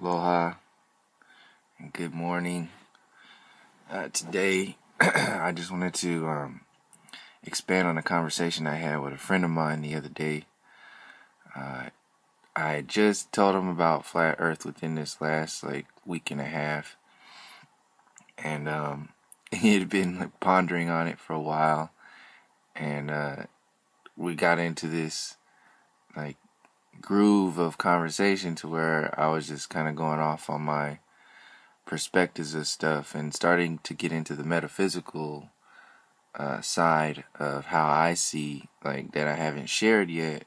Aloha and good morning. Today, I just wanted to expand on a conversation I had with a friend of mine the other day. I just told him about flat Earth within this last week and a half, and he had been pondering on it for a while, and we got into this groove of conversation to where I was just kind of going off on my perspectives of stuff and starting to get into the metaphysical side of how I see that I haven't shared yet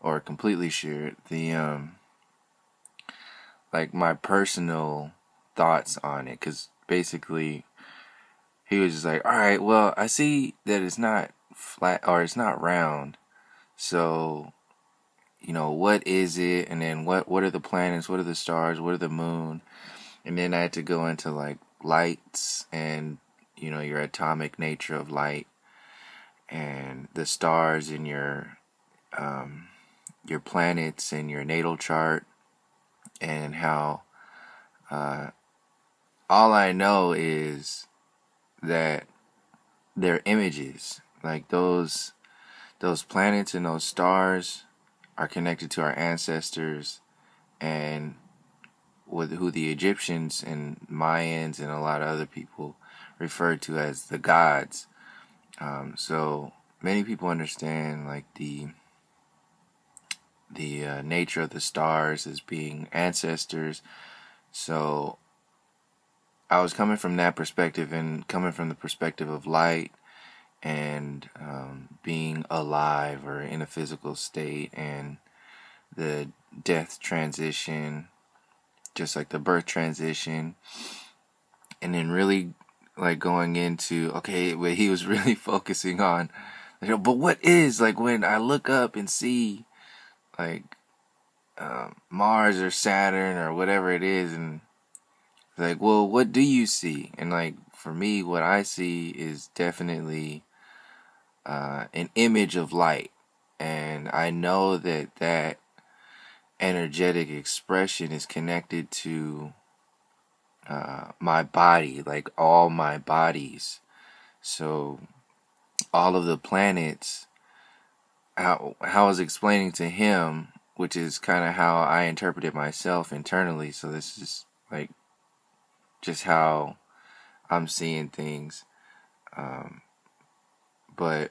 or completely shared my personal thoughts on it, because basically he was just like, all right, well, I see that it's not flat or it's not round, so what is it? And then what are the planets? What are the stars? What are the moon? And then I had to go into lights and your atomic nature of light and the stars in your planets and your natal chart, and how all I know is that they're images. Those planets and those stars are connected to our ancestors, and with who the Egyptians and Mayans and a lot of other people referred to as the gods. So many people understand the nature of the stars as being ancestors. So I was coming from that perspective, and coming from the perspective of light and being alive or in a physical state, and the death transition, just like the birth transition, and then really going into, okay, but he was really focusing on, but what is, when I look up and see Mars or Saturn or whatever it is, and well, what do you see? And for me, what I see is definitely an image of light, and I know that energetic expression is connected to my body, all my bodies. So all of the planets, how I was explaining to him, which is kind of how I interpreted myself internally. So this is just how I'm seeing things. But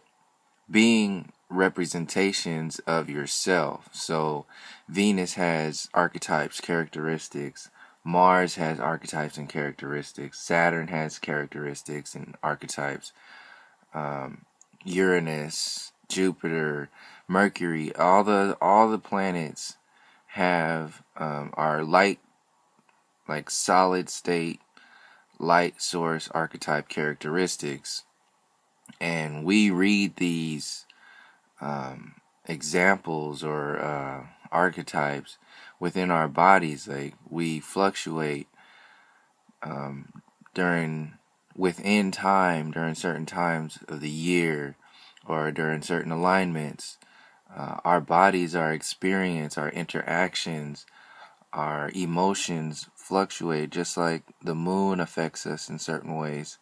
being representations of yourself. So Venus has archetypes, characteristics. Mars has archetypes and characteristics. Saturn has characteristics and archetypes. Uranus, Jupiter, Mercury, all the planets have our light, solid state, light source archetype characteristics. And we read these examples or archetypes within our bodies. We fluctuate within time, during certain times of the year, or during certain alignments. Our bodies, our experience, our interactions, our emotions fluctuate, just like the moon affects us in certain ways.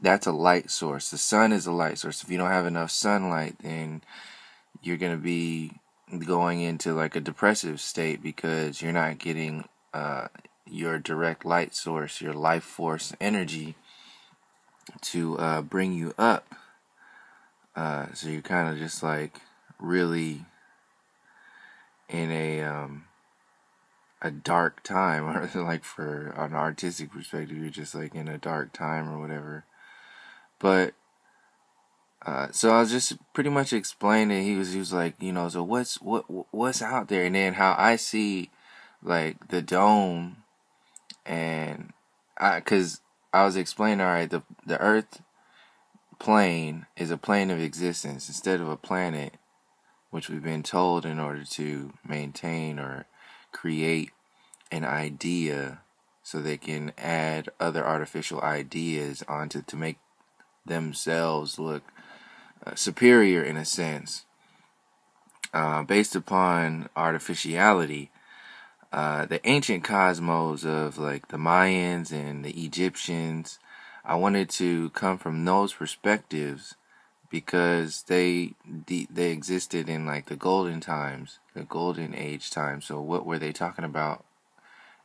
That's a light source. The sun is a light source. If you don't have enough sunlight, then you're going to be going into a depressive state, because you're not getting your direct light source, your life force energy to bring you up. So you're kind of just really in a dark time, or for an artistic perspective, you're just in a dark time or whatever. But so I was just pretty much explaining. He was like, so what's out there, and then how I see the dome, and because I was explaining, all right, the Earth plane is a plane of existence instead of a planet, which we've been told in order to maintain or create an idea, so they can add other artificial ideas onto to make themselves look superior in a sense. based upon artificiality. The ancient cosmos of like the Mayans and the Egyptians, I wanted to come from those perspectives because they existed in like the golden times, the golden age time. So what were they talking about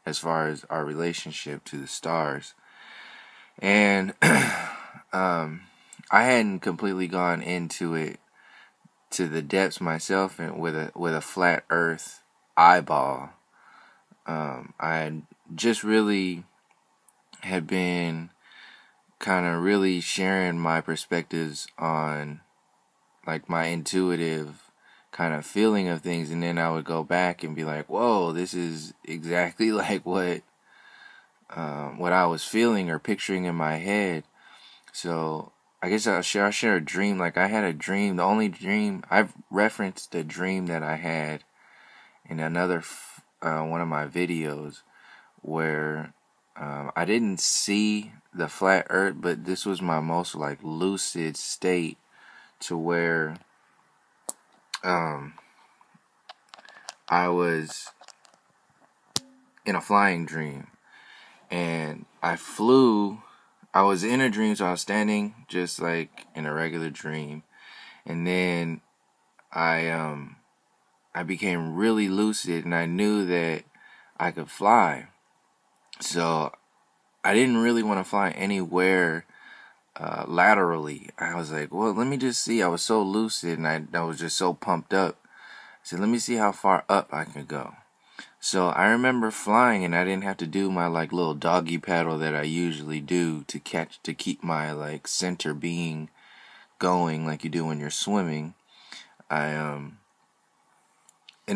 as far as our relationship to the stars? And I hadn't completely gone into it to the depths myself, and with a flat Earth eyeball. I just really had been kind of really sharing my perspectives on like my intuitive kind of feeling of things, and then I would go back and be like, whoa, this is exactly like what I was feeling or picturing in my head. So I guess I'll share a dream. Like I had a dream. The only dream I've referenced a dream that I had in another one of my videos where I didn't see the flat Earth, but this was my most like lucid state to where I was in a flying dream, and I flew. I was in a dream, so I was standing just like in a regular dream, and then I became really lucid, and I knew that I could fly. So I didn't really want to fly anywhere laterally. I was like, well, let me just see. I was so lucid, and I was just so pumped up. I said, let me see how far up I can go. So I remember flying, and I didn't have to do my like little doggy paddle that I usually do to keep my like center being going like you do when you're swimming. And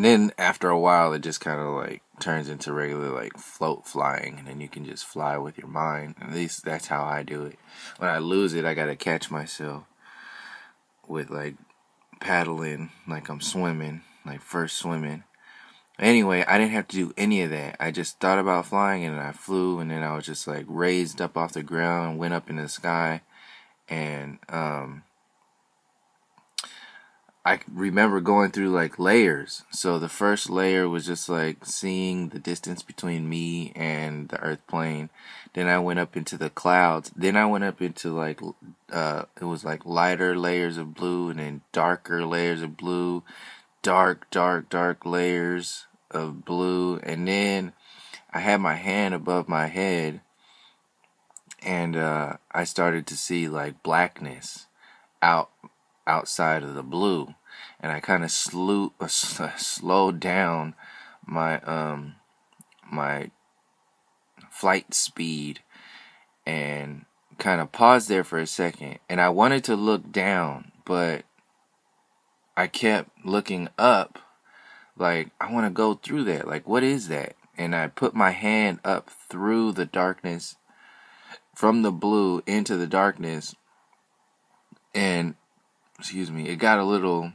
then after a while, it just kind of like turns into regular like float flying, and then you can just fly with your mind. At least that's how I do it. When I lose it, I gotta catch myself with like paddling like I'm swimming, like first swimming. Anyway, I didn't have to do any of that. I just thought about flying, and I flew, and then I was just like raised up off the ground and went up in the sky. And I remember going through like layers. So the first layer was just like seeing the distance between me and the earth plane. Then I went up into the clouds. Then I went up into like it was like lighter layers of blue, and then darker layers of blue, dark layers of blue. And then I had my hand above my head, and I started to see like blackness outside of the blue, and I kind of slowed down my my flight speed and kind of paused there for a second. And I wanted to look down, but I kept looking up, like I want to go through that. Like, what is that? And I put my hand up through the darkness, from the blue into the darkness, and it got a little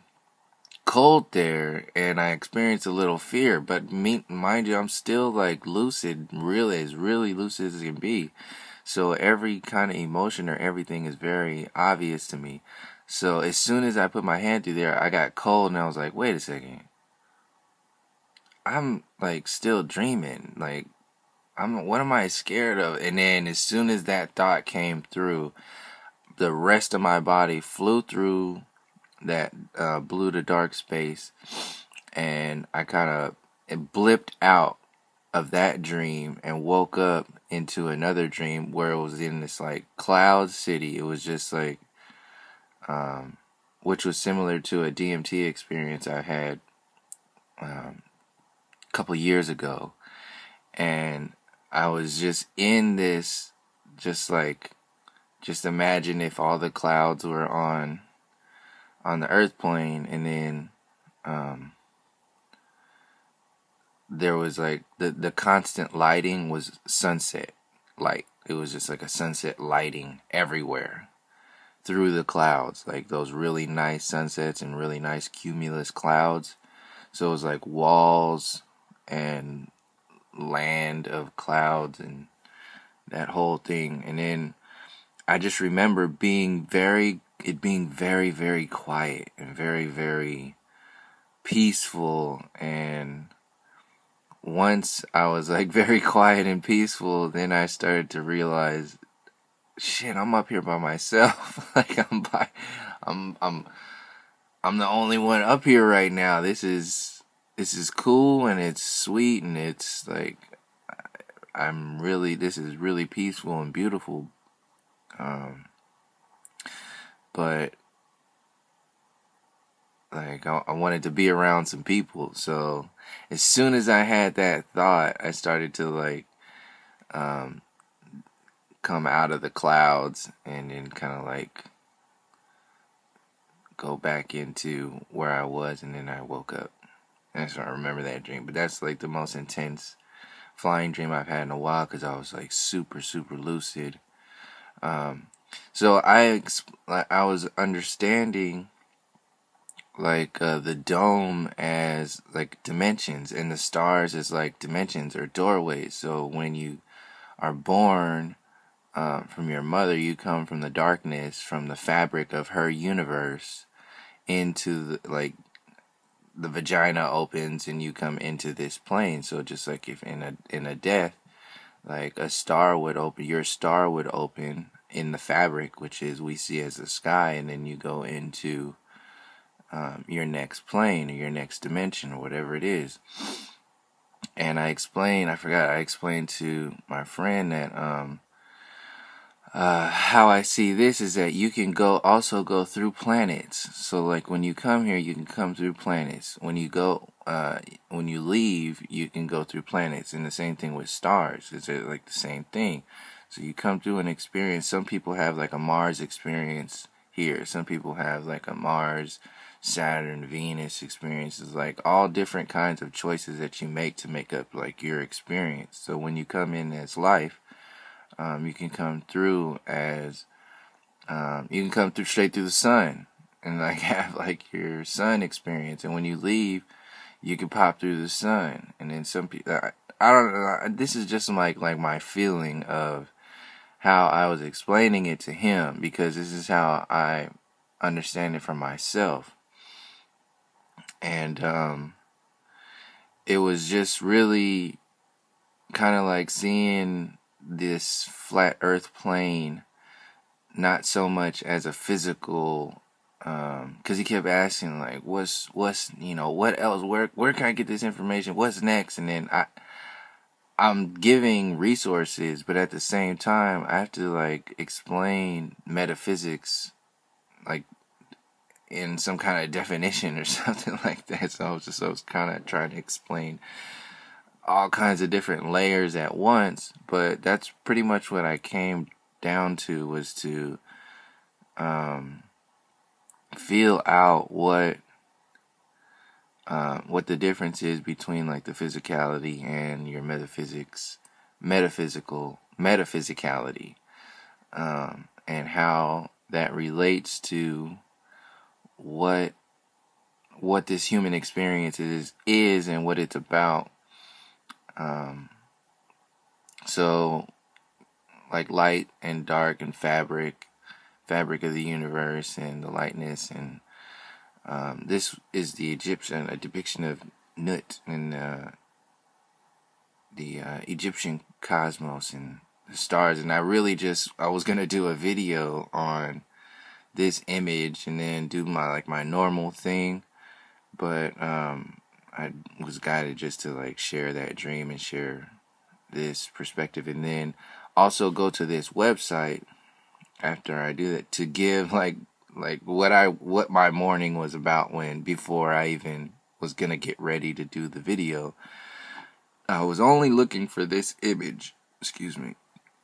cold there, and I experienced a little fear. But mind you, I'm still like lucid, really lucid as it can be. So every kind of emotion or everything is very obvious to me. So as soon as I put my hand through there, I got cold, and I was like, wait a second. I'm like still dreaming. Like, what am I scared of? And then as soon as that thought came through, the rest of my body flew through that blue to dark space, and I kind of blipped out of that dream and woke up into another dream where it was in this like cloud city. It was just like which was similar to a DMT experience I had a couple years ago. And I was just in this, just imagine if all the clouds were on the earth plane, and then there was like the constant lighting was sunset light. It was just like a sunset lighting everywhere through the clouds, like those really nice sunsets and really nice cumulus clouds. So it was like walls and land of clouds and that whole thing. And then I just remember being very, very quiet and very, very peaceful. And once I was like very quiet and peaceful, then I started to realize, shit, I'm up here by myself. Like I'm the only one up here right now. This is cool, and it's sweet, and it's like this is really peaceful and beautiful. But like I wanted to be around some people. So as soon as I had that thought, I started to like come out of the clouds and then kind of like go back into where I was, and then I woke up. And so I remember that dream. But that's like the most intense flying dream I've had in a while, because I was like super, super lucid. So I was understanding like the dome as like dimensions, and the stars as like dimensions or doorways. So when you are born from your mother, you come from the darkness, from the fabric of her universe, into the vagina opens and you come into this plane. So just like if in a death, like a star would open, your star would open in the fabric, which is we see as the sky, and then you go into your next plane or your next dimension or whatever it is. And I explained to my friend that how I see this is that you can also go through planets. So like when you come here, you can come through planets. When you leave, you can go through planets. And the same thing with stars. It's like the same thing. So you come through an experience. Some people have like a Mars experience here. Some people have like a Mars, Saturn, Venus experiences. Like all different kinds of choices that you make to make up like your experience. So when you come in as life, you can come through as you can come through straight through the sun and like have like your sun experience. And when you leave, you can pop through the sun. And then some people, I don't know. This is just like my feeling of how I was explaining it to him, because this is how I understand it for myself. And it was just really kind of like seeing this flat earth plane not so much as a physical, because he kept asking like what's what else, where can I get this information, what's next? And then I'm giving resources, but at the same time I have to like explain metaphysics like in some kind of definition or something like that. So I was kind of trying to explain all kinds of different layers at once, but that's pretty much what I came down to, was to feel out what the difference is between like the physicality and your metaphysicality, and how that relates to what this human experience is and what it's about. So like light and dark and fabric of the universe, and the lightness, and this is a depiction of Nut and the Egyptian cosmos and the stars. And I was gonna do a video on this image and then do my normal thing, but I was guided just to like share that dream and share this perspective, and then also go to this website after I do that to give like what my morning was about before I even was gonna get ready to do the video. I was only looking for this image,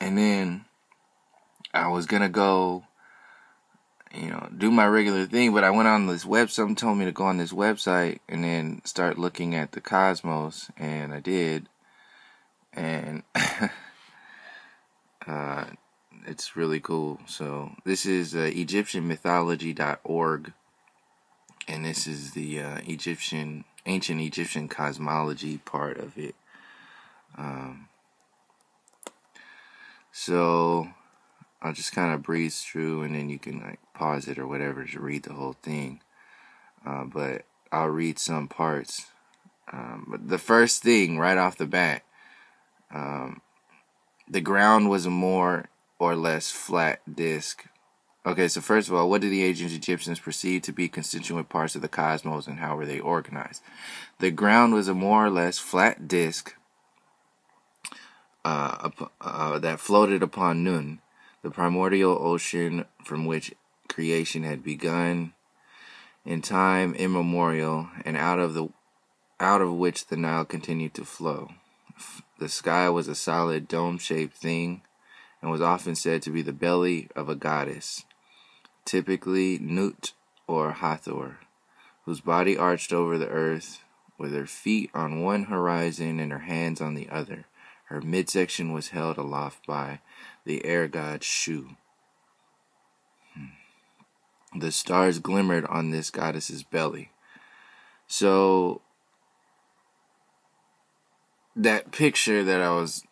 and then I was gonna go do my regular thing, but I went on this website. Someone told me to go on this website and then start looking at the cosmos, and I did. And it's really cool. So this is EgyptianMythology.org, and this is the ancient Egyptian cosmology part of it. So I'll just kind of breeze through, and then you can like pause it or whatever to read the whole thing. But I'll read some parts. But the first thing, right off the bat, the ground was a more or less flat disk. Okay, so first of all, what did the ancient Egyptians perceive to be constituent parts of the cosmos, and how were they organized? The ground was a more or less flat disk that floated upon Nun, the primordial ocean from which creation had begun in time immemorial, and out of which the Nile continued to flow. The sky was a solid dome-shaped thing, and was often said to be the belly of a goddess, typically Nut or Hathor, whose body arched over the earth, with her feet on one horizon and her hands on the other. Her midsection was held aloft by the air god Shu. The stars glimmered on this goddess's belly. So, that picture that I was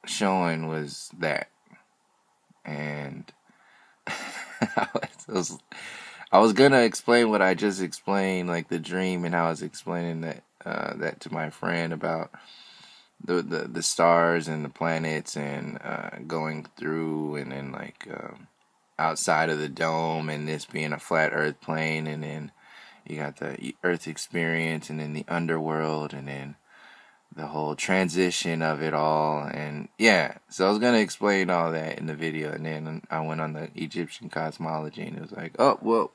showing was that. And I was gonna explain what I just explained, like the dream, and how I was explaining that to my friend about the stars and the planets, and going through, and then like outside of the dome, and this being a flat earth plane, and then you got the earth experience, and then the underworld, and then the whole transition of it all. And yeah, so I was going to explain all that in the video, and then I went on the Egyptian cosmology, and it was like, oh, well,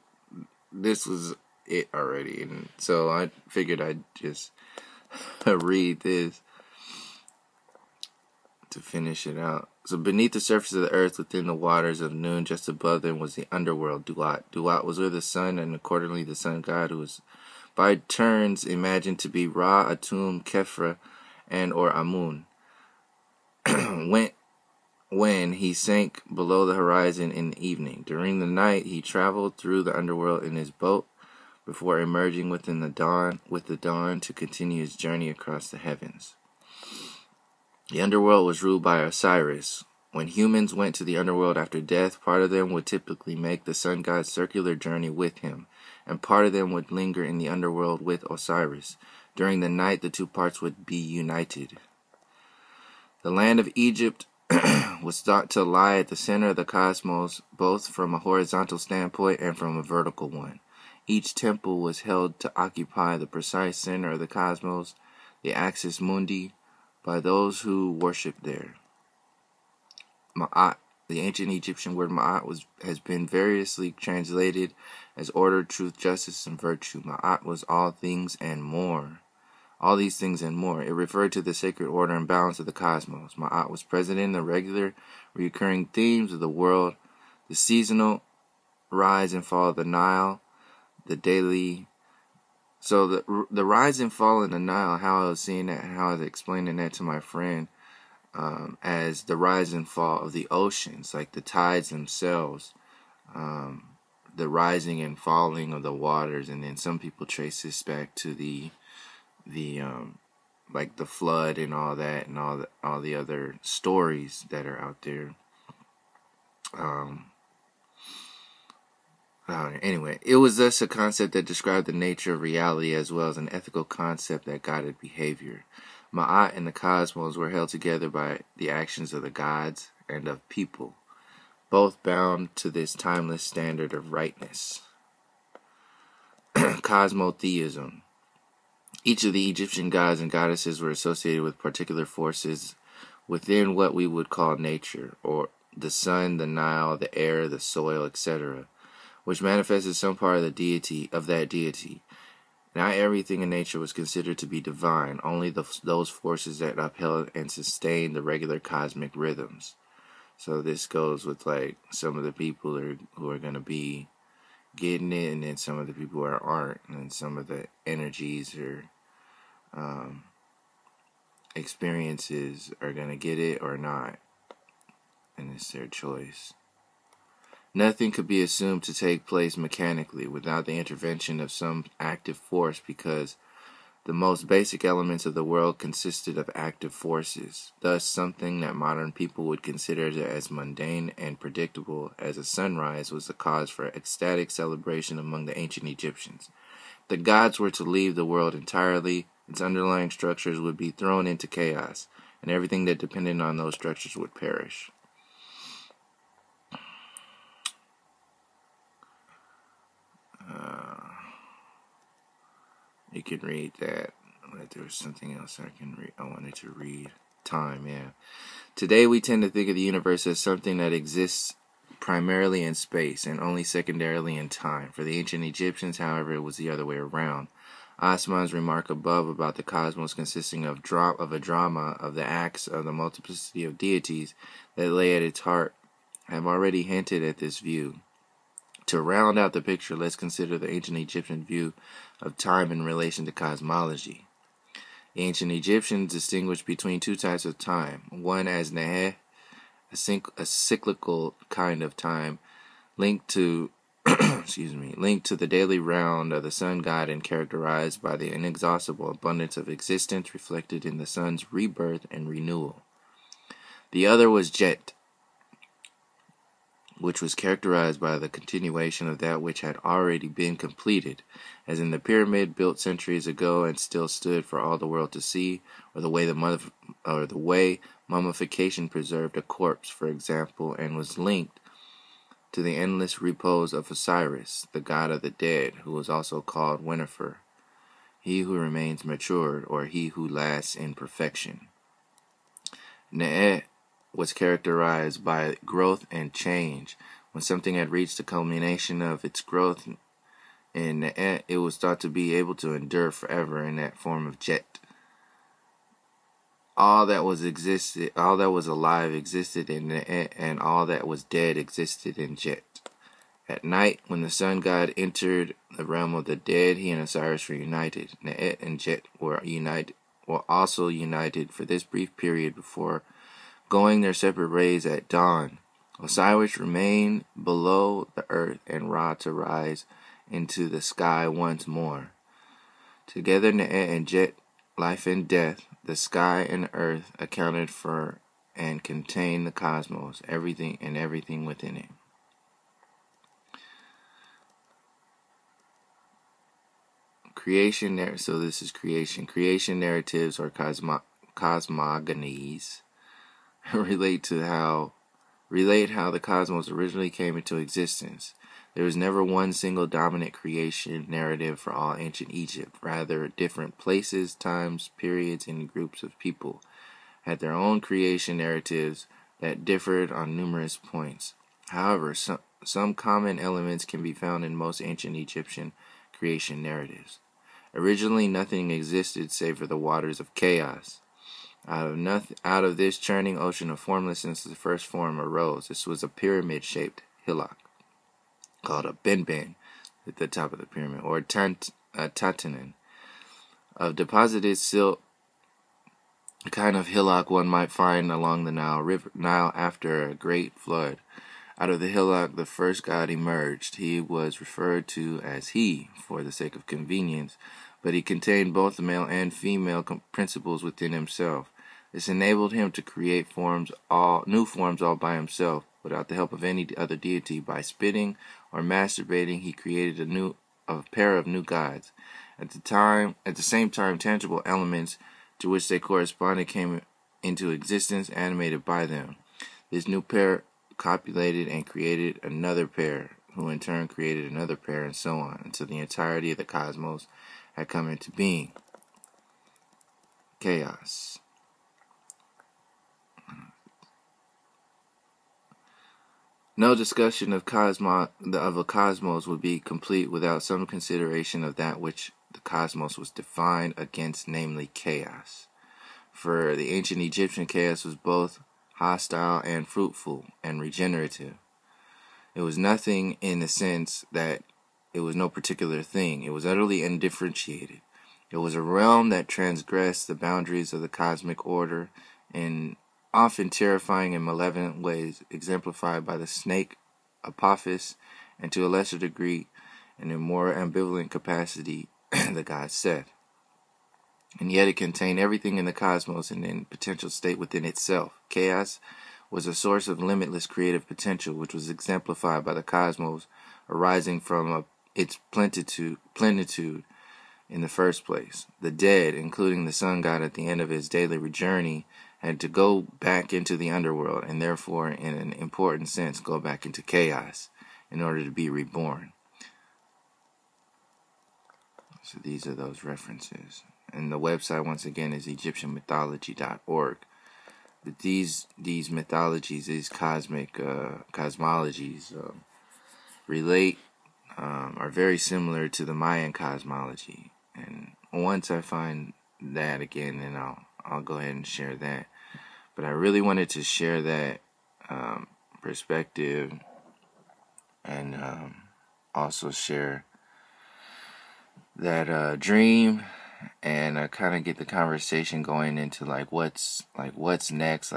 this was it already. And so I figured I'd just read this to finish it out. So beneath the surface of the earth, within the waters of Nun, just above them, was the underworld, Duat. Duat was where the sun, and accordingly the sun god, who was by turns imagined to be Ra, Atum, Kefra, and or Amun, when he sank below the horizon in the evening. During the night, he traveled through the underworld in his boat before emerging with the dawn to continue his journey across the heavens. The underworld was ruled by Osiris. When humans went to the underworld after death, part of them would typically make the sun god's circular journey with him, and part of them would linger in the underworld with Osiris. During the night, the two parts would be united. The land of Egypt was thought to lie at the center of the cosmos, both from a horizontal standpoint and from a vertical one. Each temple was held to occupy the precise center of the cosmos, the axis mundi, by those who worshipped there. Ma'at, the ancient Egyptian word Ma'at, has been variously translated as order, truth, justice, and virtue. Ma'at was all things and more. All these things and more. It referred to the sacred order and balance of the cosmos. Ma'at was present in the regular, recurring themes of the world, the seasonal rise and fall of the Nile, the daily. So the rise and fall in the Nile, how I was seeing that, how I was explaining that to my friend, as the rise and fall of the oceans, like the tides themselves, the rising and falling of the waters, and then some people trace this back to the like the flood and all that, and all the other stories that are out there. Anyway, it was thus a concept that described the nature of reality as well as an ethical concept that guided behavior. Ma'at and the cosmos were held together by the actions of the gods and of people, both bound to this timeless standard of rightness. Cosmotheism. Each of the Egyptian gods and goddesses were associated with particular forces within what we would call nature, or the sun, the Nile, the air, the soil, etc., which manifested some part of that deity. Not everything in nature was considered to be divine, only those forces that upheld and sustained the regular cosmic rhythms. So this goes with like some of the people who are going to be getting it, and then some of the people who aren't, and some of the energies or experiences are going to get it or not, and it's their choice. Nothing could be assumed to take place mechanically without the intervention of some active force, because the most basic elements of the world consisted of active forces. Thus, something that modern people would consider as mundane and predictable as a sunrise was the cause for ecstatic celebration among the ancient Egyptians. the gods were to leave the world entirely, its underlying structures would be thrown into chaos, and everything that depended on those structures would perish. You can read that. There was something else I wanted to read. Time, yeah. Today we tend to think of the universe as something that exists primarily in space and only secondarily in time. For the ancient Egyptians, however, it was the other way around. Osman's remark above about the cosmos consisting of a drama of the acts of the multiplicity of deities that lay at its heart have already hinted at this view. To round out the picture, let's consider the ancient Egyptian view of time in relation to cosmology. The ancient Egyptians distinguished between two types of time, one as Neheh, a cyclical kind of time linked to linked to the daily round of the sun god and characterized by the inexhaustible abundance of existence reflected in the sun's rebirth and renewal. The other was Jet, which was characterized by the continuation of that which had already been completed, as in the pyramid built centuries ago and still stood for all the world to see, or the way mummification preserved a corpse, for example, and was linked to the endless repose of Osiris, the god of the dead, who was also called Wenifer, he who remains matured, or he who lasts in perfection. Ne'eh was characterized by growth and change. When something had reached the culmination of its growth in Ne'eh, it was thought to be able to endure forever in that form of Jet. All that was alive existed in Ne'eh, and all that was dead existed in Jet. At night, when the sun god entered the realm of the dead, he and Osiris were united. Ne'eh and Jet were also united for this brief period before going their separate ways at dawn. Osiris remained below the earth and Ra to rise into the sky once more. Together, Ne'eh and Jet, life and death, the sky and earth accounted for and contained the cosmos, everything within it. So this is creation. Creation narratives or cosmogonies relate how the cosmos originally came into existence. There was never one single dominant creation narrative for all ancient Egypt. Rather, different places, times, periods, and groups of people had their own creation narratives that differed on numerous points. However, some common elements can be found in most ancient Egyptian creation narratives. Originally, nothing existed save for the waters of chaos. Out of this churning ocean of formlessness, the first form arose. This was a pyramid-shaped hillock called a benben at the top of the pyramid, or tatanen, of deposited silt, a kind of hillock one might find along the Nile after a great flood. Out of the hillock, the first god emerged. He was referred to as he, for the sake of convenience, but he contained both the male and female principles within himself. This enabled him to create new forms all by himself, without the help of any other deity. By spitting or masturbating, he created a pair of new gods. At the same time, tangible elements to which they corresponded came into existence, animated by them. This new pair copulated and created another pair, who in turn created another pair, and so on, until the entirety of the cosmos had come into being. Chaos. No discussion of a cosmos would be complete without some consideration of that which the cosmos was defined against, namely chaos. For the ancient Egyptian, chaos was both hostile and fruitful and regenerative. It was nothing in the sense that it was no particular thing. It was utterly undifferentiated. It was a realm that transgressed the boundaries of the cosmic order in often terrifying and malevolent ways, exemplified by the snake Apophis, and to a lesser degree, and in more ambivalent capacity, the god Seth. And yet it contained everything in the cosmos and in potential state within itself. Chaos was a source of limitless creative potential, which was exemplified by the cosmos arising from its plenitude, in the first place. The dead, including the sun god at the end of his daily journey, had to go back into the underworld and therefore, in an important sense, go back into chaos in order to be reborn. So these are those references. And the website, once again, is EgyptianMythology.org. But these mythologies, these cosmic cosmologies relate, are very similar to the Mayan cosmology. And once I find that again, then I'll go ahead and share that. But I really wanted to share that perspective, and also share that dream, and kind of get the conversation going into what's next.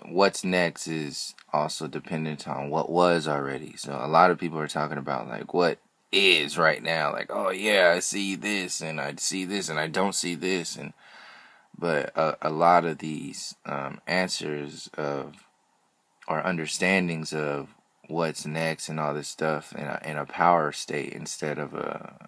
What's next is also dependent on what was already. So a lot of people are talking about what is right now. Oh yeah, I see this and I see this and I don't see this, but a lot of these answers or understandings of what's next and all this stuff in a power state instead of a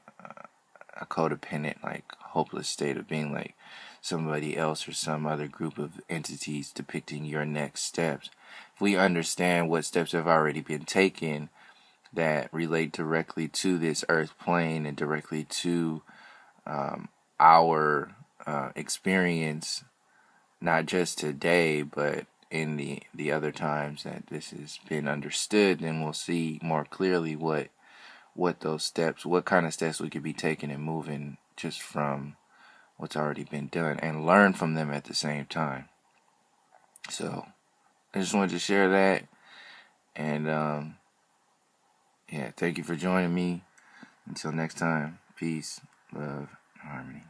codependent, hopeless state of being somebody else or some other group of entities depicting your next steps. If we understand what steps have already been taken that relate directly to this earth plane and directly to our experience, not just today, but in the other times that this has been understood, then we'll see more clearly what those steps, what kind of steps we could be taking and moving just from what's already been done, and learn from them at the same time. So I just wanted to share that, and yeah, thank you for joining me. Until next time, peace, love, harmony.